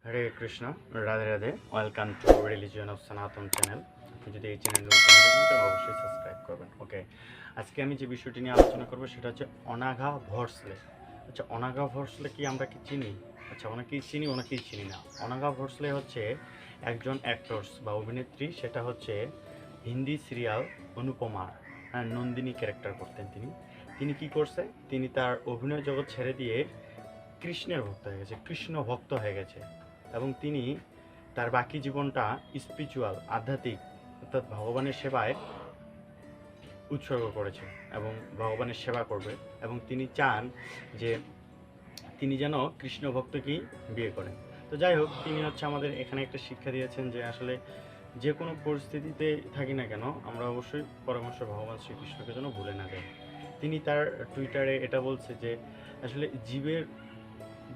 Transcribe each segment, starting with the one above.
Hare Krishna, Radhe Radhe. Welcome to religion of সনাতন channel. আপনি যদি এই চ্যানেল নতুন হয়ে থাকেন তাহলে অবশ্যই সাবস্ক্রাইব করবেন। ওকে, আজকে আমি যে বিষয়টি নিয়ে আলোচনা করবো সেটা হচ্ছে অনাঘা ভোঁসলে। আচ্ছা, অনাঘা ভোঁসলে কি আমরা কি চিনি? আচ্ছা, অনেকেই চিনি, অনেকেই চিনি না। অনাঘা ভোঁসলে হচ্ছে একজন অ্যাক্টরস বা অভিনেত্রী। সেটা হচ্ছে হিন্দি সিরিয়াল অনুপমার নন্দিনী ক্যারেক্টার করতেন তিনি। তিনি কি করছে? তিনি তার অভিনয় জগৎ ছেড়ে দিয়ে কৃষ্ণের ভক্ত হয়ে গেছে, কৃষ্ণ ভক্ত হয়ে গেছে। এবং তিনি তার বাকি জীবনটা স্পিরিচুয়াল, আধ্যাত্মিক, অর্থাৎ ভগবানের সেবায় উৎসর্গ করেছে এবং ভগবানের সেবা করবে। এবং তিনি চান যে তিনি যেন কৃষ্ণ ভক্তকেই বিয়ে করেন। তো যাই হোক, তিনি হচ্ছে আমাদের এখানে একটা শিক্ষা দিয়েছেন যে আসলে যে কোনো পরিস্থিতিতে থাকি না কেন আমরা অবশ্যই পরমেশ্বর ভগবান শ্রীকৃষ্ণকে যেন ভুলে না যাই। তিনি তার টুইটারে এটা বলছে যে আসলে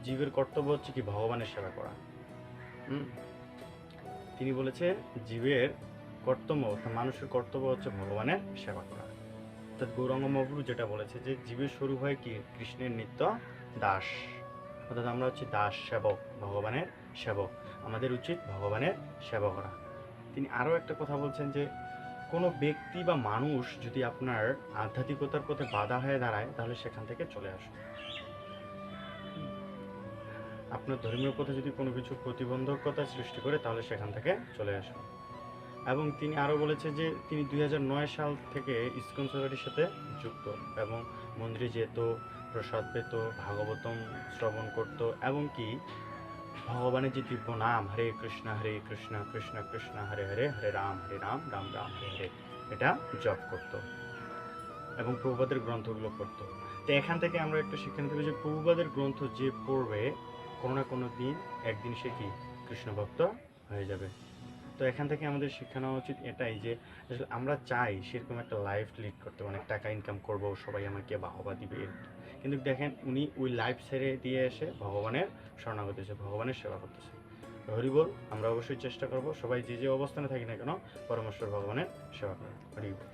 জীবের কর্তব্য হচ্ছে কি ভগবানের সেবা করা। তিনি বলেছে জীবের কর্তব্য, অর্থাৎ মানুষের কর্তব্য হচ্ছে ভগবানের সেবা করা। অর্থাৎ গৌরাঙ্গ মহাপ্রভু যেটা বলেছে যে জীবের স্বরূপ হয় কি কৃষ্ণের নিত্য দাস। অর্থাৎ আমরা হচ্ছে দাস, সেবক, ভগবানের সেবক। আমাদের উচিত ভগবানের সেবা করা। তিনি আরও একটা কথা বলছেন যে কোনো ব্যক্তি বা মানুষ যদি আপনার আধ্যাত্মিকতার পথে বাধা হয়ে দাঁড়ায় তাহলে সেখান থেকে চলে আসুন। আপনার ধর্মীয় পথে যদি কোনো কিছু প্রতিবন্ধকতা সৃষ্টি করে তাহলে সেখান থেকে চলে আসুন। এবং তিনি আরও বলেছে যে তিনি 2009 সাল থেকে ইসকন সোসাইটির সাথে যুক্ত এবং মন্দিরে যেত, প্রসাদ পেত, ভাগবতম শ্রবণ করত এবং কি ভগবানের যে দিব্য নাম হরে কৃষ্ণ কৃষ্ণ কৃষ্ণ হরে হরে, হরে রাম রাম রাম হরে হরে, এটা জপ করত এবং প্রভুপাদের গ্রন্থগুলো পড়তো। তো এখান থেকে আমরা একটা শিক্ষা নিতে পারি যে প্রভুপাদের গ্রন্থ যে পড়বে কোনো না কোনো দিন একদিন সে কি কৃষ্ণ ভক্ত হয়ে যাবে। তো এখান থেকে আমাদের শিক্ষা নেওয়া উচিত এটাই যে আসলে আমরা চাই সেরকম একটা লাইফ লিড করতে, অনেক টাকা ইনকাম করব, সবাই আমাকে বাহবা দিবে। কিন্তু দেখেন উনি ওই লাইফ ছেড়ে দিয়ে এসে ভগবানের শরণাগত হয়েছে, ভগবানের সেবা করতেছে। হরিবল, আমরা অবশ্যই চেষ্টা করব সবাই যে যে অবস্থানে থাকি না কেন পরমেশ্বর ভগবানের সেবা করা। হরিবল।